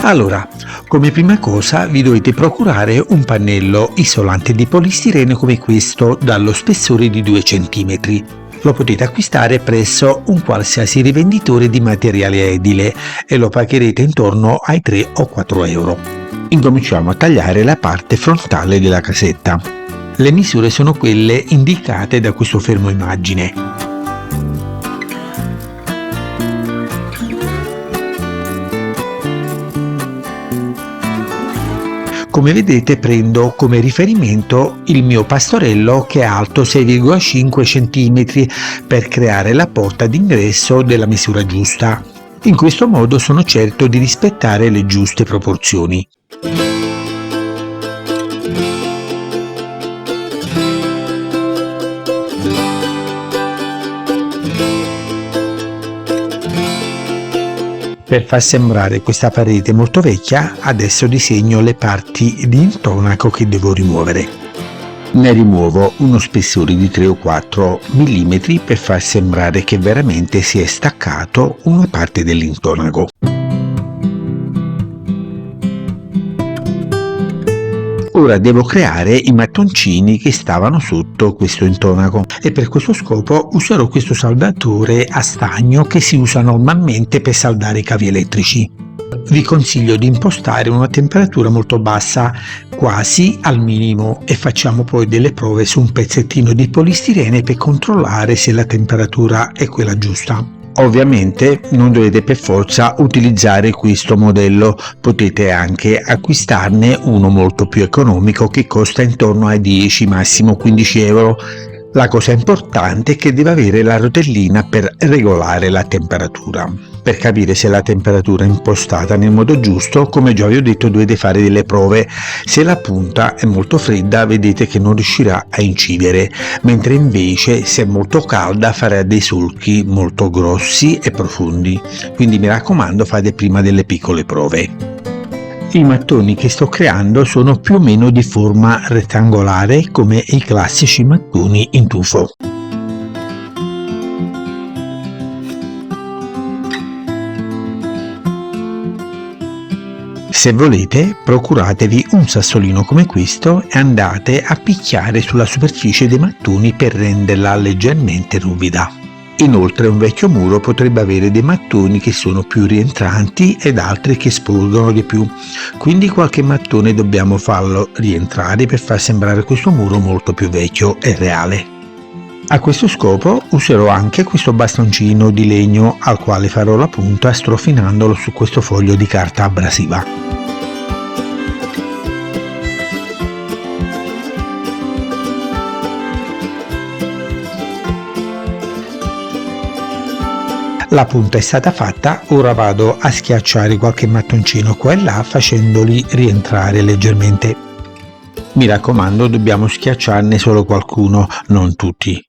Allora, come prima cosa vi dovete procurare un pannello isolante di polistirene come questo dallo spessore di 2 cm. Lo potete acquistare presso un qualsiasi rivenditore di materiale edile e lo pagherete intorno ai 3 o 4 euro. Incominciamo a tagliare la parte frontale della casetta. Le misure sono quelle indicate da questo fermo immagine. Come vedete prendo come riferimento il mio pastorello che è alto 6,5 cm per creare la porta d'ingresso della misura giusta. In questo modo sono certo di rispettare le giuste proporzioni. Per far sembrare questa parete molto vecchia, adesso disegno le parti di intonaco che devo rimuovere. Ne rimuovo uno spessore di 3 o 4 mm per far sembrare che veramente si è staccato una parte dell'intonaco. Ora devo creare i mattoncini che stavano sotto questo intonaco e per questo scopo userò questo saldatore a stagno che si usa normalmente per saldare i cavi elettrici. Vi consiglio di impostare una temperatura molto bassa, quasi al minimo, e facciamo poi delle prove su un pezzettino di polistirene per controllare se la temperatura è quella giusta. Ovviamente non dovete per forza utilizzare questo modello, potete anche acquistarne uno molto più economico che costa intorno ai 10 massimo 15 euro. La cosa importante è che deve avere la rotellina per regolare la temperatura. Per capire se la temperatura è impostata nel modo giusto, come già vi ho detto, dovete fare delle prove. Se la punta è molto fredda vedete che non riuscirà a incidere, mentre invece se è molto calda farà dei solchi molto grossi e profondi. Quindi mi raccomando, fate prima delle piccole prove. I mattoni che sto creando sono più o meno di forma rettangolare come i classici mattoni in tufo. Se volete, procuratevi un sassolino come questo e andate a picchiare sulla superficie dei mattoni per renderla leggermente ruvida. Inoltre un vecchio muro potrebbe avere dei mattoni che sono più rientranti ed altri che sporgono di più, quindi qualche mattone dobbiamo farlo rientrare per far sembrare questo muro molto più vecchio e reale. A questo scopo userò anche questo bastoncino di legno al quale farò la punta strofinandolo su questo foglio di carta abrasiva. La punta è stata fatta, ora vado a schiacciare qualche mattoncino qua e là facendoli rientrare leggermente. Mi raccomando, dobbiamo schiacciarne solo qualcuno, non tutti.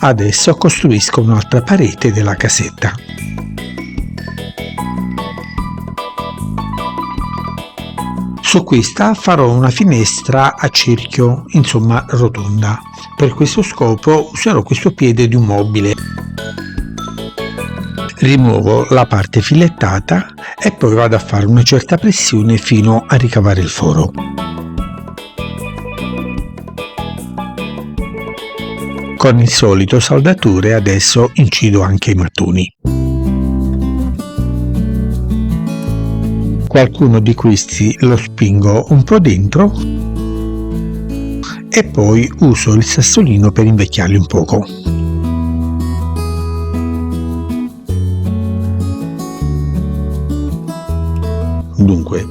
Adesso costruisco un'altra parete della casetta. Su questa farò una finestra a cerchio, insomma rotonda. Per questo scopo userò questo piede di un mobile. Rimuovo la parte filettata e poi vado a fare una certa pressione fino a ricavare il foro. Con il solito saldatore adesso incido anche i mattoni. Qualcuno di questi lo spingo un po' dentro e poi uso il sassolino per invecchiarli un poco. Dunque,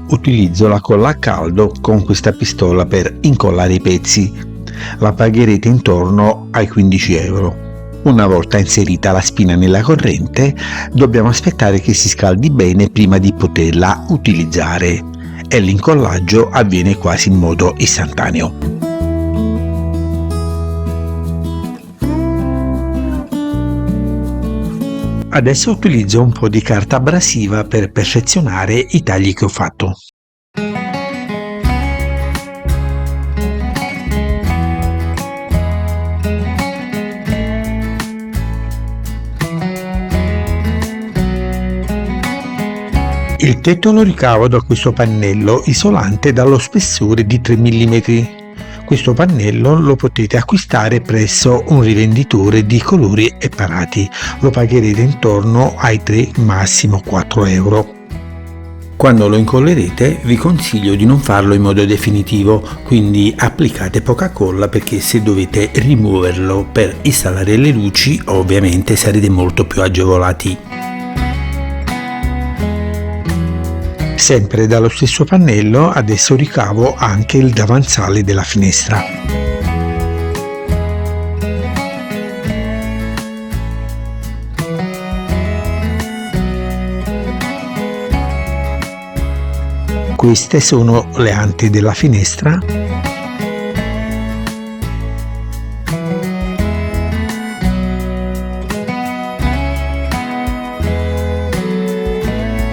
utilizzo la colla a caldo con questa pistola per incollare i pezzi. La pagherete intorno ai 15 euro. Una volta inserita la spina nella corrente, dobbiamo aspettare che si scaldi bene prima di poterla utilizzare e l'incollaggio avviene quasi in modo istantaneo. Adesso utilizzo un po' di carta abrasiva per perfezionare i tagli che ho fatto. Il tetto lo ricavo da questo pannello isolante dallo spessore di 3 mm. Questo pannello lo potete acquistare presso un rivenditore di colori e parati. Lo pagherete intorno ai 3, massimo 4 euro. Quando lo incollerete vi consiglio di non farlo in modo definitivo, quindi applicate poca colla, perché se dovete rimuoverlo per installare le luci ovviamente sarete molto più agevolati. Sempre dallo stesso pannello adesso ricavo anche il davanzale della finestra. Queste sono le ante della finestra.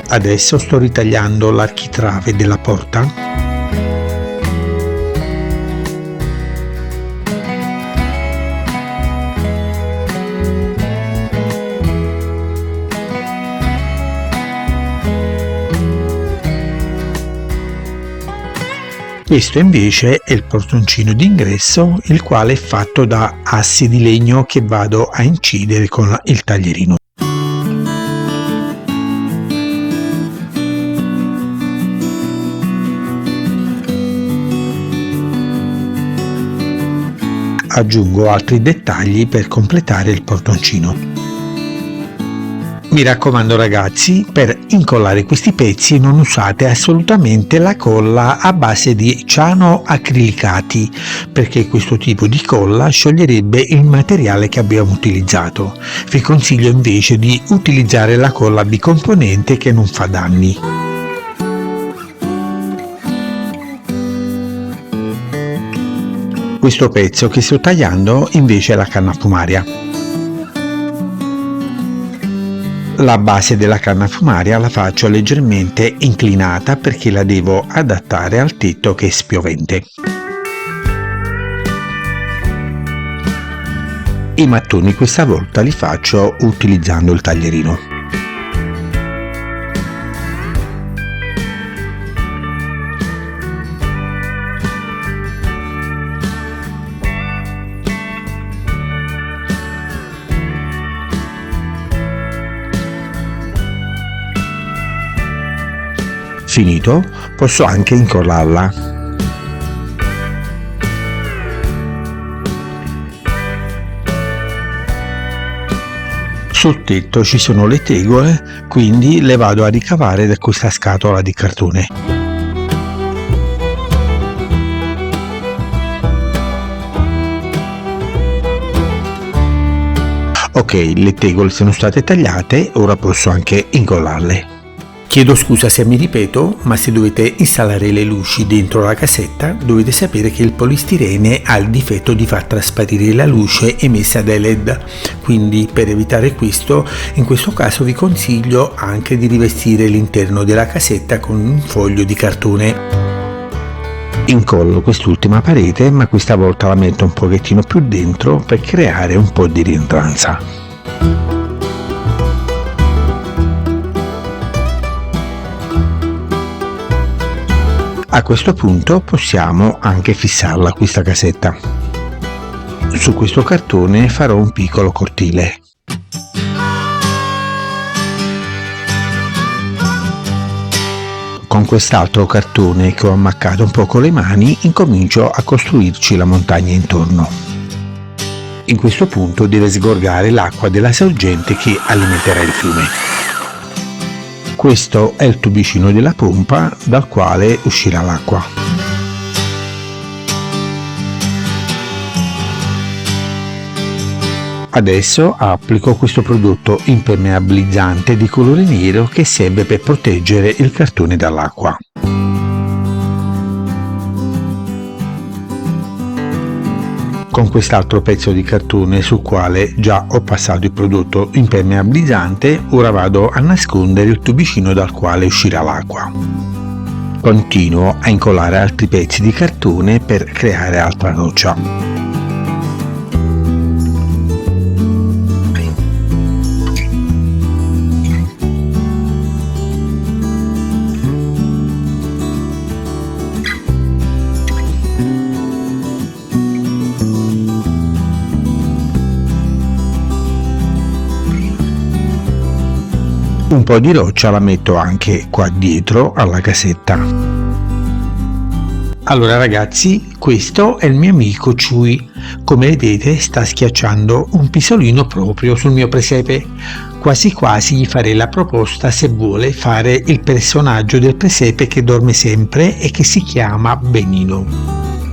Adesso sto ritagliando l'architrave della porta. Questo invece è il portoncino d'ingresso, il quale è fatto da assi di legno che vado a incidere con il taglierino. Aggiungo altri dettagli per completare il portoncino. Mi raccomando ragazzi, per incollare questi pezzi non usate assolutamente la colla a base di ciano acrilicati, perché questo tipo di colla scioglierebbe il materiale che abbiamo utilizzato. Vi consiglio invece di utilizzare la colla bicomponente che non fa danni. Questo pezzo che sto tagliando invece è la canna fumaria. La base della canna fumaria la faccio leggermente inclinata perché la devo adattare al tetto che è spiovente. I mattoni questa volta li faccio utilizzando il taglierino. Finito, posso anche incollarla. Sul tetto ci sono le tegole, quindi le vado a ricavare da questa scatola di cartone. Ok, le tegole sono state tagliate, ora posso anche incollarle. Chiedo scusa se mi ripeto, ma se dovete installare le luci dentro la casetta, dovete sapere che il polistirene ha il difetto di far trasparire la luce emessa dai LED, quindi per evitare questo, in questo caso vi consiglio anche di rivestire l'interno della casetta con un foglio di cartone. Incollo quest'ultima parete, ma questa volta la metto un pochettino più dentro per creare un po' di rientranza. A questo punto possiamo anche fissarla questa casetta. Su questo cartone farò un piccolo cortile. Con quest'altro cartone che ho ammaccato un po' con le mani incomincio a costruirci la montagna intorno. In questo punto deve sgorgare l'acqua della sorgente che alimenterà il fiume. Questo è il tubicino della pompa dal quale uscirà l'acqua. Adesso applico questo prodotto impermeabilizzante di colore nero che serve per proteggere il cartone dall'acqua. Con quest'altro pezzo di cartone sul quale già ho passato il prodotto impermeabilizzante, ora vado a nascondere il tubicino dal quale uscirà l'acqua. Continuo a incollare altri pezzi di cartone per creare altra roccia. Un po' di roccia la metto anche qua dietro alla casetta. Allora ragazzi, questo è il mio amico Ciui. Come vedete sta schiacciando un pisolino proprio sul mio presepe. Quasi quasi gli farei la proposta se vuole fare il personaggio del presepe che dorme sempre e che si chiama Benino.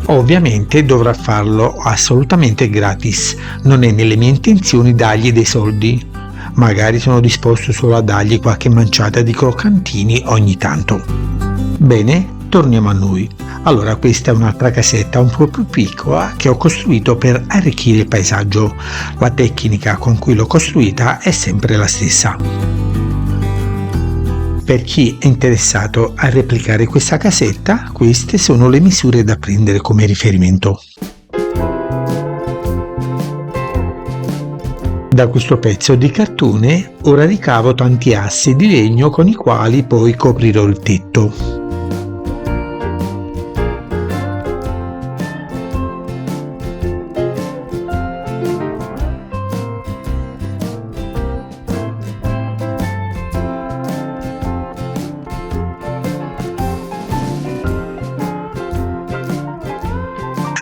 Ovviamente dovrà farlo assolutamente gratis, non è nelle mie intenzioni dargli dei soldi. Magari sono disposto solo a dargli qualche manciata di croccantini ogni tanto. Bene, torniamo a noi. Allora questa è un'altra casetta un po' più piccola che ho costruito per arricchire il paesaggio. La tecnica con cui l'ho costruita è sempre la stessa. Per chi è interessato a replicare questa casetta, queste sono le misure da prendere come riferimento. Da questo pezzo di cartone ora ricavo tanti assi di legno con i quali poi coprirò il tetto.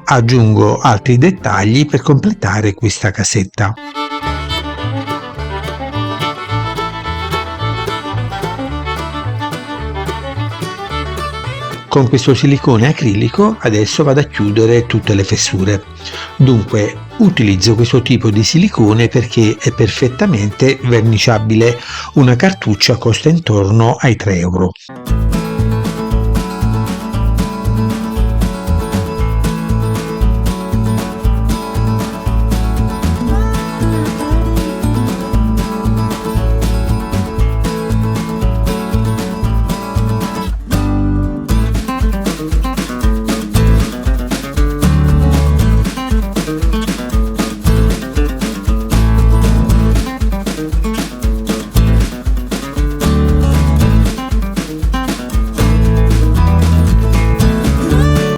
Aggiungo altri dettagli per completare questa casetta. Con questo silicone acrilico adesso vado a chiudere tutte le fessure. Dunque utilizzo questo tipo di silicone perché è perfettamente verniciabile. Una cartuccia costa intorno ai 3 euro.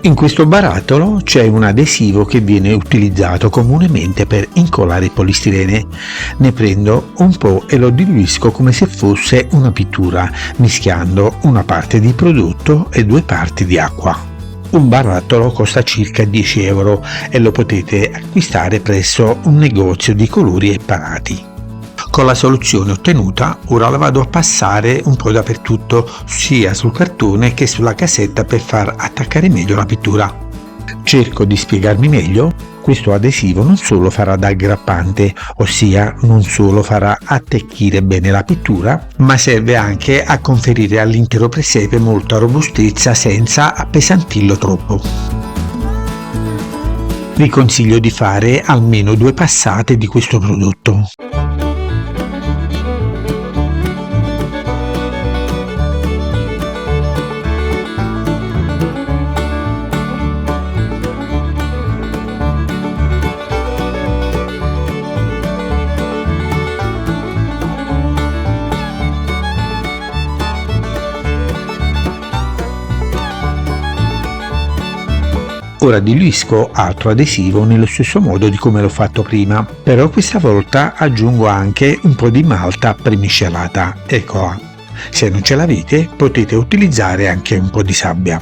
In questo barattolo c'è un adesivo che viene utilizzato comunemente per incollare il polistirene. Ne prendo un po' e lo diluisco come se fosse una pittura, mischiando una parte di prodotto e 2 parti di acqua. Un barattolo costa circa 10 euro e lo potete acquistare presso un negozio di colori e parati. Con la soluzione ottenuta ora la vado a passare un po' dappertutto, sia sul cartone che sulla casetta per far attaccare meglio la pittura. Cerco di spiegarmi meglio. Questo adesivo non solo farà da aggrappante, ossia non solo farà attecchire bene la pittura, ma serve anche a conferire all'intero presepe molta robustezza senza appesantirlo troppo. Vi consiglio di fare almeno 2 passate di questo prodotto. Ora diluisco altro adesivo nello stesso modo di come l'ho fatto prima, però questa volta aggiungo anche un po' di malta premiscelata, eccola. Se non ce l'avete potete utilizzare anche un po' di sabbia.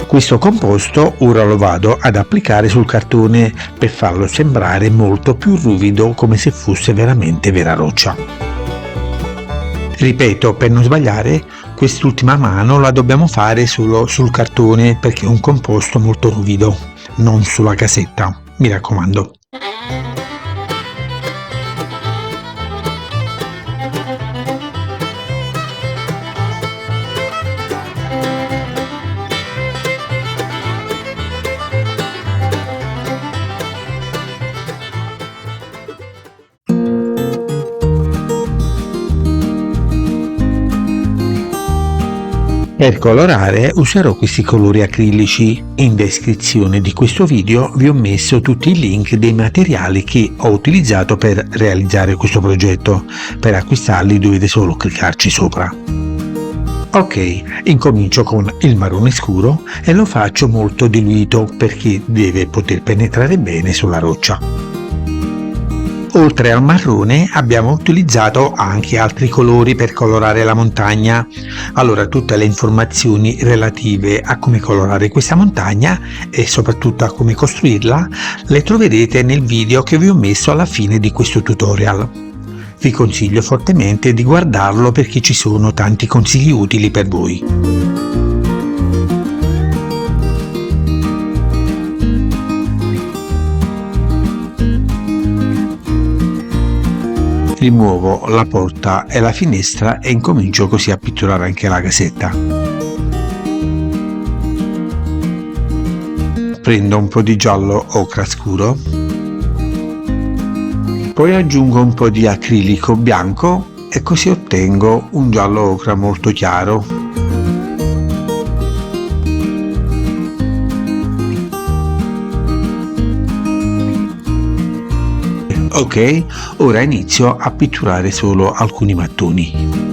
Questo composto ora lo vado ad applicare sul cartone per farlo sembrare molto più ruvido, come se fosse veramente vera roccia. Ripeto, per non sbagliare, quest'ultima mano la dobbiamo fare solo sul cartone perché è un composto molto ruvido, non sulla casetta, mi raccomando. Per colorare userò questi colori acrilici. In descrizione di questo video vi ho messo tutti i link dei materiali che ho utilizzato per realizzare questo progetto. Per acquistarli dovete solo cliccarci sopra. Ok, incomincio con il marrone scuro e lo faccio molto diluito perché deve poter penetrare bene sulla roccia. Oltre al marrone abbiamo utilizzato anche altri colori per colorare la montagna. Allora tutte le informazioni relative a come colorare questa montagna e soprattutto a come costruirla le troverete nel video che vi ho messo alla fine di questo tutorial. Vi consiglio fortemente di guardarlo perché ci sono tanti consigli utili per voi. Rimuovo la porta e la finestra e incomincio così a pitturare anche la casetta. Prendo un po' di giallo ocra scuro, poi aggiungo un po' di acrilico bianco e così ottengo un giallo ocra molto chiaro. Ok, ora inizio a pitturare solo alcuni mattoni.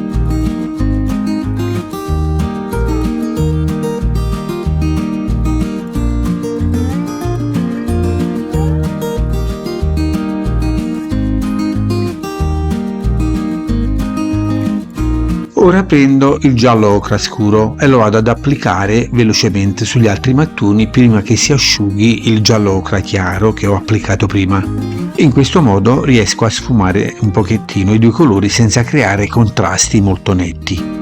Ora prendo il giallo ocra scuro e lo vado ad applicare velocemente sugli altri mattoni prima che si asciughi il giallo ocra chiaro che ho applicato prima. In questo modo riesco a sfumare un pochettino i due colori senza creare contrasti molto netti.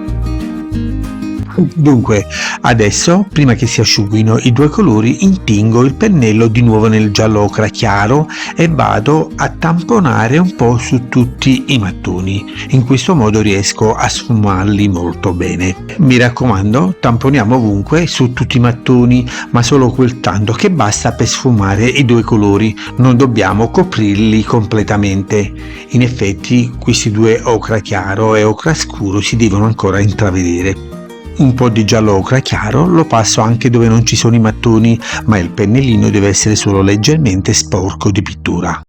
Dunque, adesso, prima che si asciughino i due colori, intingo il pennello di nuovo nel giallo ocra chiaro e vado a tamponare un po' su tutti i mattoni. In questo modo riesco a sfumarli molto bene. Mi raccomando, tamponiamo ovunque su tutti i mattoni, ma solo quel tanto che basta per sfumare i due colori. Non dobbiamo coprirli completamente. In effetti, questi due ocra chiaro e ocra scuro si devono ancora intravedere. Un po' di giallo ocra chiaro lo passo anche dove non ci sono i mattoni, ma il pennellino deve essere solo leggermente sporco di pittura.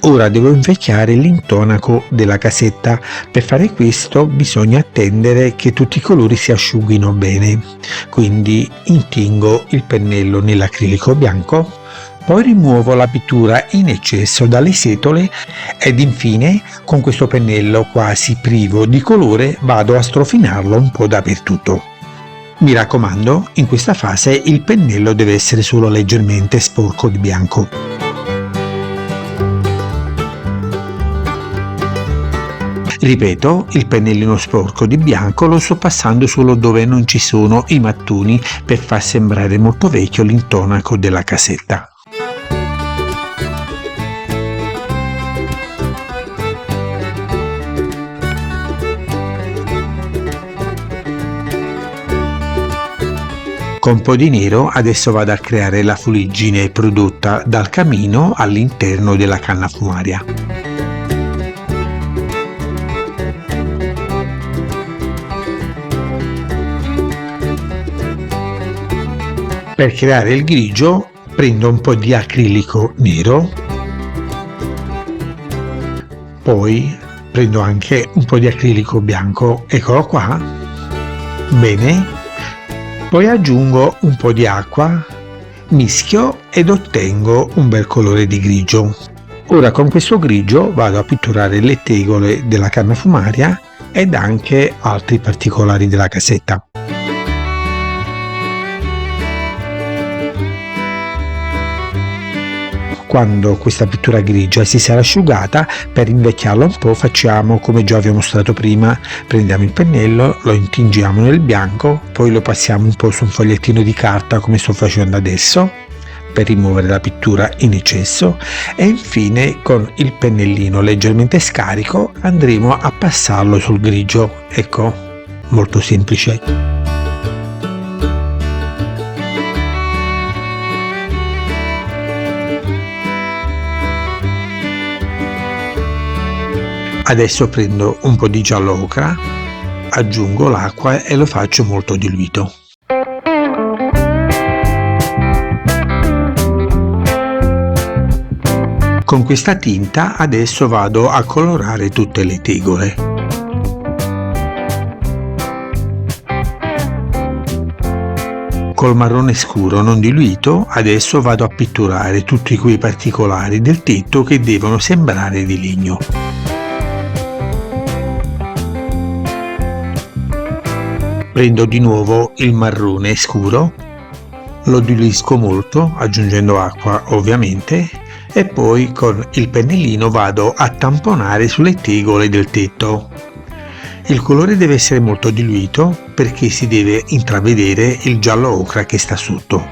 Ora devo invecchiare l'intonaco della casetta. Per fare questo bisogna attendere che tutti i colori si asciughino bene. Quindi intingo il pennello nell'acrilico bianco, poi rimuovo la pittura in eccesso dalle setole ed infine con questo pennello quasi privo di colore vado a strofinarlo un po' dappertutto. Mi raccomando, in questa fase il pennello deve essere solo leggermente sporco di bianco. Ripeto, il pennellino sporco di bianco lo sto passando solo dove non ci sono i mattoni per far sembrare molto vecchio l'intonaco della casetta. Con un po' di nero adesso vado a creare la fuliggine prodotta dal camino all'interno della canna fumaria. Per creare il grigio prendo un po' di acrilico nero, poi prendo anche un po' di acrilico bianco, eccolo qua, bene. Poi aggiungo un po' di acqua, mischio ed ottengo un bel colore di grigio. Ora con questo grigio vado a pitturare le tegole della canna fumaria ed anche altri particolari della casetta. Quando questa pittura grigia si sarà asciugata, per invecchiarla un po' facciamo come già vi ho mostrato prima: prendiamo il pennello, lo intingiamo nel bianco, poi lo passiamo un po' su un fogliettino di carta come sto facendo adesso per rimuovere la pittura in eccesso e infine con il pennellino leggermente scarico andremo a passarlo sul grigio. Ecco, molto semplice. Adesso prendo un po' di giallo ocra, aggiungo l'acqua e lo faccio molto diluito. Con questa tinta adesso vado a colorare tutte le tegole. Col marrone scuro non diluito adesso vado a pitturare tutti quei particolari del tetto che devono sembrare di legno. Prendo di nuovo il marrone scuro, lo diluisco molto aggiungendo acqua ovviamente e poi con il pennellino vado a tamponare sulle tegole del tetto. Il colore deve essere molto diluito perché si deve intravedere il giallo ocra che sta sotto.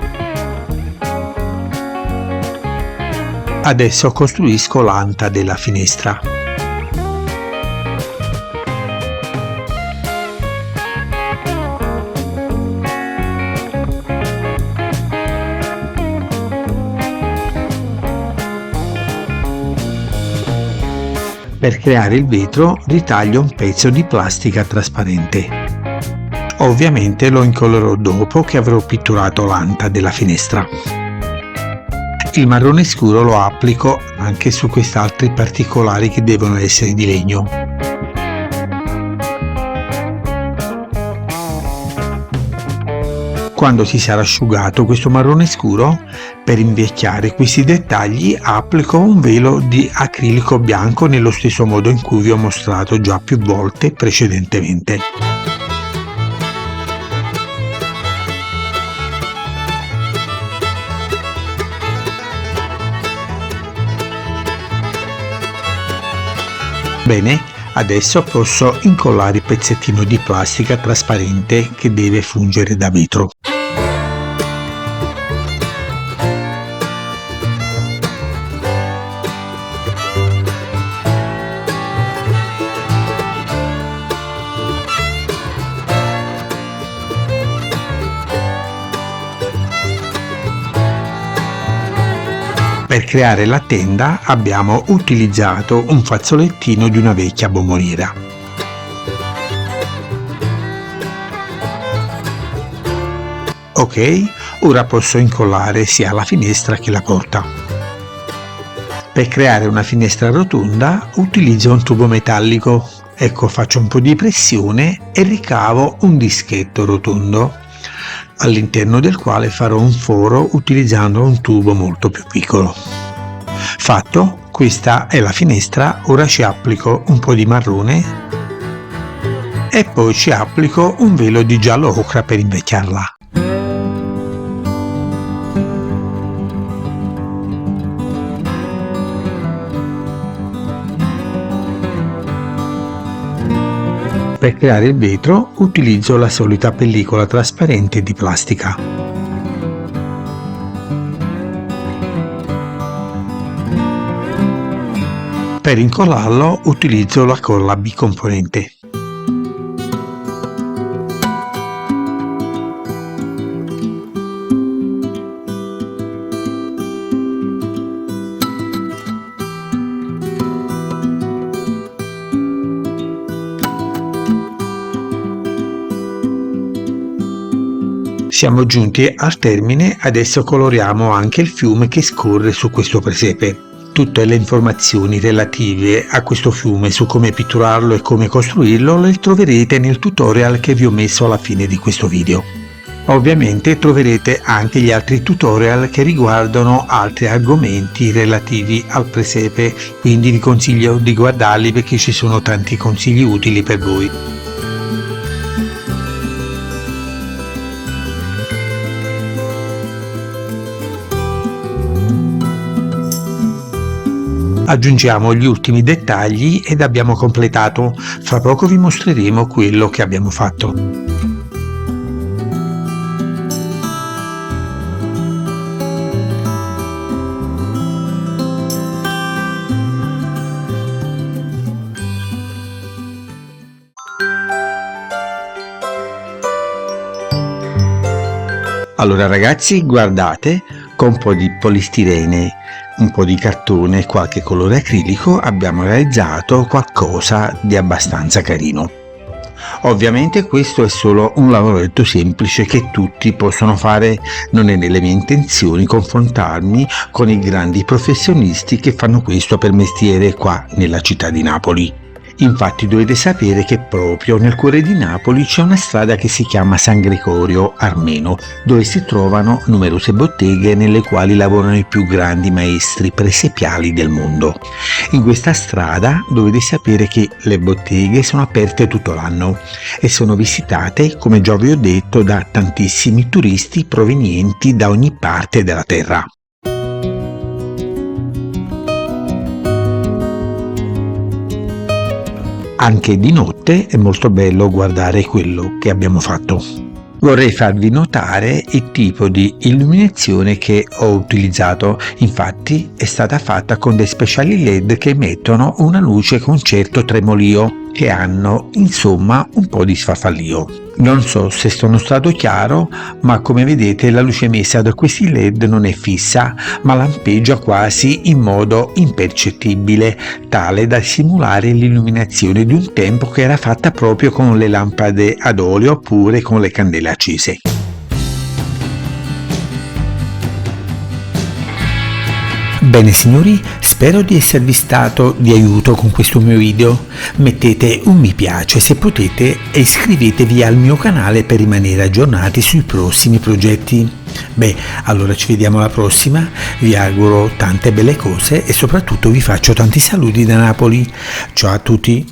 Adesso costruisco l'anta della finestra. Per creare il vetro ritaglio un pezzo di plastica trasparente. Ovviamente lo incollerò dopo che avrò pitturato l'anta della finestra. Il marrone scuro lo applico anche su questi altri particolari che devono essere di legno. Quando si sarà asciugato questo marrone scuro, per invecchiare questi dettagli applico un velo di acrilico bianco nello stesso modo in cui vi ho mostrato già più volte precedentemente. Bene, adesso posso incollare il pezzettino di plastica trasparente che deve fungere da vetro. Per creare la tenda abbiamo utilizzato un fazzolettino di una vecchia bomboniera. Ok, ora posso incollare sia la finestra che la porta. Per creare una finestra rotonda utilizzo un tubo metallico. Ecco, faccio un po' di pressione e ricavo un dischetto rotondo, all'interno del quale farò un foro utilizzando un tubo molto più piccolo. Fatto, questa è la finestra. Ora ci applico un po' di marrone e poi ci applico un velo di giallo ocra per invecchiarla. Per creare il vetro utilizzo la solita pellicola trasparente di plastica. Per incollarlo utilizzo la colla bicomponente. Siamo giunti al termine, adesso coloriamo anche il fiume che scorre su questo presepe. Tutte le informazioni relative a questo fiume, su come pitturarlo e come costruirlo, le troverete nel tutorial che vi ho messo alla fine di questo video. Ovviamente troverete anche gli altri tutorial che riguardano altri argomenti relativi al presepe, quindi vi consiglio di guardarli perché ci sono tanti consigli utili per voi. Aggiungiamo gli ultimi dettagli ed abbiamo completato. Fra poco vi mostreremo quello che abbiamo fatto. Allora ragazzi, guardate, con un po' di polistirene, un po' di cartone e qualche colore acrilico abbiamo realizzato qualcosa di abbastanza carino. Ovviamente questo è solo un lavoretto semplice che tutti possono fare, non è nelle mie intenzioni confrontarmi con i grandi professionisti che fanno questo per mestiere qua nella città di Napoli. Infatti dovete sapere che proprio nel cuore di Napoli c'è una strada che si chiama San Gregorio Armeno, dove si trovano numerose botteghe nelle quali lavorano i più grandi maestri presepiali del mondo. In questa strada dovete sapere che le botteghe sono aperte tutto l'anno e sono visitate, come già vi ho detto, da tantissimi turisti provenienti da ogni parte della terra. Anche di notte è molto bello guardare quello che abbiamo fatto. Vorrei farvi notare il tipo di illuminazione che ho utilizzato, infatti è stata fatta con dei speciali LED che emettono una luce con certo tremolio, che hanno insomma un po' di sfarfallio. Non so se sono stato chiaro, ma come vedete la luce emessa da questi LED non è fissa, ma lampeggia quasi in modo impercettibile, tale da simulare l'illuminazione di un tempo che era fatta proprio con le lampade ad olio oppure con le candele accese. Bene signori, spero di esservi stato di aiuto con questo mio video. Mettete un mi piace se potete e iscrivetevi al mio canale per rimanere aggiornati sui prossimi progetti. Beh, allora ci vediamo alla prossima, vi auguro tante belle cose e soprattutto vi faccio tanti saluti da Napoli. Ciao a tutti!